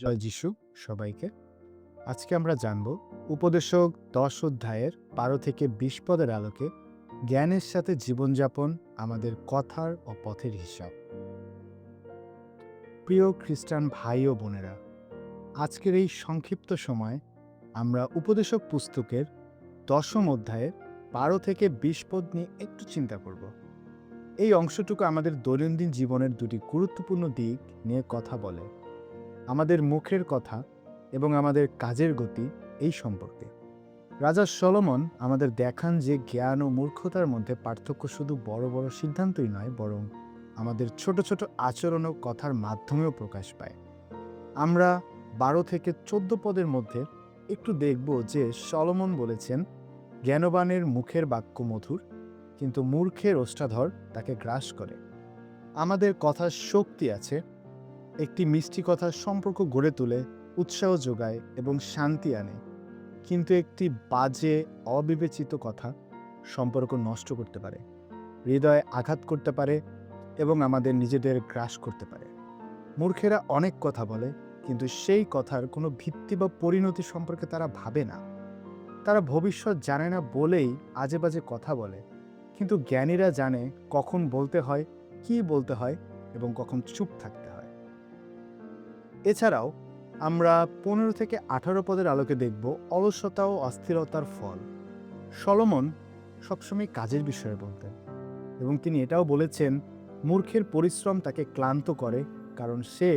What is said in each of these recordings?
জয় যিশু সবাইকে। আজকে আমরা জানব উপদেশক ১০ অধ্যায়ের ১২ থেকে ২০ পদের আলোকে জ্ঞানের সাথে জীবনযাপন আমাদের কথার ও পথের হিসাব। প্রিয় খ্রিস্টান ভাই ও বোনেরা, আজকের এই সংক্ষিপ্ত সময়ে আমরা উপদেশক পুস্তকের ১০ম অধ্যায়ের ১২ থেকে ২০ পদ নিয়ে একটু চিন্তা করব। এই অংশটুকু আমাদের দৈনন্দিন জীবনের দুটি গুরুত্বপূর্ণ দিক নিয়ে কথা বলে, আমাদের মুখের কথা এবং আমাদের কাজের গতি এই সম্পর্কে। রাজা সলোমন আমাদের দেখান যে জ্ঞান ও মূর্খতার মধ্যে পার্থক্য শুধু বড় বড় সিদ্ধান্তই নয়, বরং আমাদের ছোট ছোট আচরণ ও কথার মাধ্যমেও প্রকাশ পায়। আমরা ১২ থেকে ১৪ পদের মধ্যে একটু দেখব যে সলোমন বলেছেন, জ্ঞানবানের মুখের বাক্য মধুর, কিন্তু মূর্খের ওষ্ঠাধর তাকে গ্রাস করে। আমাদের কথার শক্তি আছে। একটি মিষ্টি কথার সম্পর্ক গড়ে তোলে, উৎসাহ যোগায় এবং শান্তি আনে। কিন্তু একটি বাজে অবিবেচিত কথা সম্পর্ক নষ্ট করতে পারে, হৃদয়ে আঘাত করতে পারে এবং আমাদের নিজেদের গ্রাস করতে পারে। মূর্খেরা অনেক কথা বলে, কিন্তু সেই কথার কোনো ভিত্তি বা পরিণতি সম্পর্কে তারা ভাবে না। তারা ভবিষ্যৎ জানে না বলেই আজে বাজে কথা বলে। কিন্তু জ্ঞানীরা জানে কখন বলতে হয়, কি বলতে হয় এবং কখন চুপ থাকতে হয়। এছাড়াও আমরা ১৫ থেকে ১৮ পদের আলোকে দেখব অলসতা ও অস্থিরতার ফল। সলোমন সবসময় কাজের বিষয়ে বলতেন এবং তিনি এটাও বলেছেন, মূর্খের পরিশ্রম তাকে ক্লান্ত করে, কারণ সে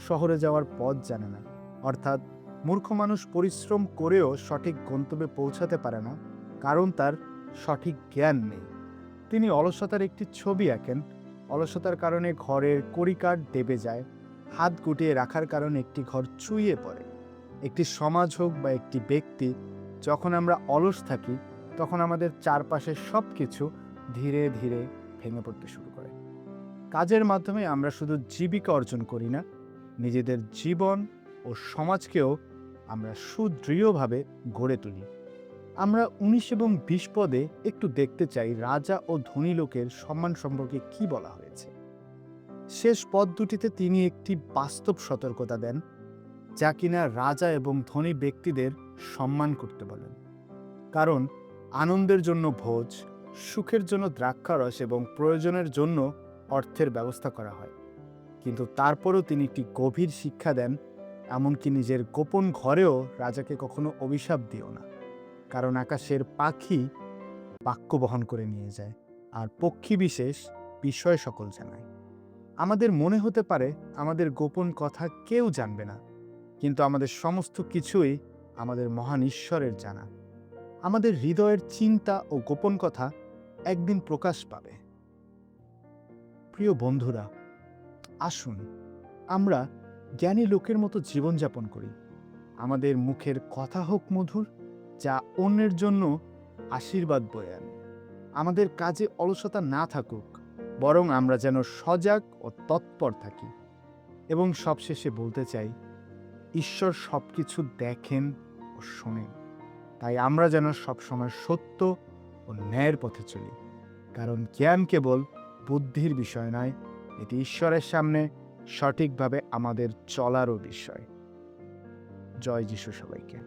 শহরে যাওয়ার পথ জানে না। অর্থাৎ মূর্খ মানুষ পরিশ্রম করেও সঠিক গন্তব্যে পৌঁছাতে পারে না, কারণ তার সঠিক জ্ঞান নেই। তিনি অলসতার একটি ছবি আঁকেন। অলসতার কারণে ঘরের কড়িকাঠ দেবে যায়, হাত গুটিয়ে রাখার কারণে একটি ঘর চুইয়ে পড়ে। একটি সমাজ হোক বা একটি ব্যক্তি, যখন আমরা অলস থাকি তখন আমাদের চারপাশের সব কিছু ধীরে ধীরে ভেঙে পড়তে শুরু করে। কাজের মাধ্যমে আমরা শুধু জীবিকা অর্জন করি না, নিজেদের জীবন ও সমাজকেও আমরা সুদৃঢ়ভাবে গড়ে তুলি। আমরা ১৯ এবং ২০ পদে একটু দেখতে চাই রাজা ও ধনী লোকের সম্মান সম্পর্কে কি বলা হয়েছে। শেষ পদ দুটিতে তিনি একটি বাস্তব সতর্কতা দেন, যা কিনা রাজা এবং ধনী ব্যক্তিদের সম্মান করতে বলেন। কারণ আনন্দের জন্য ভোজ, সুখের জন্য দ্রাক্ষারস এবং প্রয়োজনের জন্য অর্থের ব্যবস্থা করা হয়। কিন্তু তারপরও তিনি একটি গভীর শিক্ষা দেন, এমনকি নিজের গোপন ঘরেও রাজাকে কখনো অভিশাপ দিও না। কারণ আকাশের পাখি বাক্য বহন করে নিয়ে যায়, আর পক্ষী বিশেষ বিষয় সকল জানায়। আমাদের মনে হতে পারে আমাদের গোপন কথা কেউ জানবে না, কিন্তু আমাদের সমস্ত কিছুই আমাদের মহান ঈশ্বরের জানা। আমাদের হৃদয়ের চিন্তা ও গোপন কথা একদিন প্রকাশ পাবে। প্রিয় বন্ধুরা, আসুন আমরা জ্ঞানী লোকের মতো জীবনযাপন করি। আমাদের মুখের কথা হোক মধুর, যা অন্যের জন্য আশীর্বাদ বয়ে আনে। আমাদের কাজে অলসতা না থাকুক, বরং আমরা যেন সজাগ ও তৎপর থাকি। এবং সবশেষে বলতে চাই, ঈশ্বর সবকিছু দেখেন ও শোনেন। তাই আমরা যেন সবসময় সত্য ও ন্যায়ের পথে চলি। কারণ জ্ঞান কেবল বুদ্ধির বিষয় নয়, এটি ঈশ্বরের সামনে সঠিকভাবে আমাদের চলারও বিষয়। জয় যিশু সবাইকে।